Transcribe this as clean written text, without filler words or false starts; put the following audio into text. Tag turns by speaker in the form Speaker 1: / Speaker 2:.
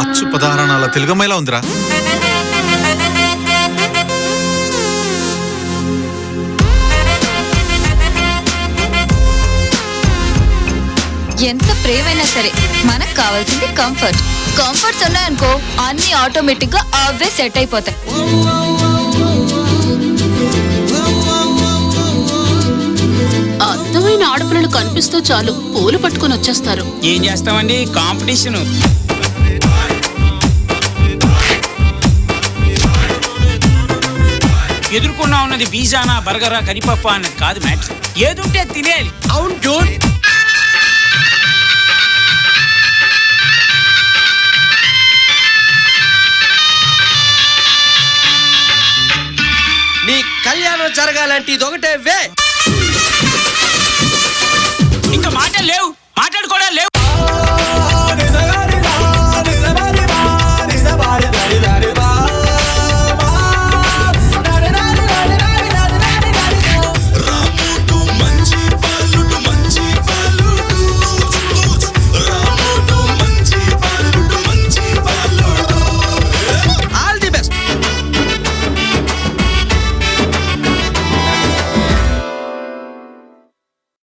Speaker 1: అచ్చు పదహారణాల తెలుగమ్మాయిలా ఉందిరా.
Speaker 2: ఎంత ప్రేమైనా సరే మనకు కావాల్సింది కంఫర్ట్. కంఫర్ట్స్ ఉన్నాయనుకో అన్ని ఆటోమేటిక్ గా అవే సెట్ అయిపోతాయి.
Speaker 3: అందమైన ఆడపిల్లలు కనిపిస్తూ చాలు పూలు పట్టుకొని వచ్చేస్తారు.
Speaker 4: ఏం చేస్తామండి, కాంపిటీషన్. ఎదుర్కొన్నా ఉన్నది పిజ్జానా, బర్గరా, కరిపప్ప అన్నది కాదు మ్యాటర్. ఏదుంటే తినేయాలి.
Speaker 5: అవును డూడ్. నీ కళ్యాణం జరగాలంటే ఇది ఒకటే వే.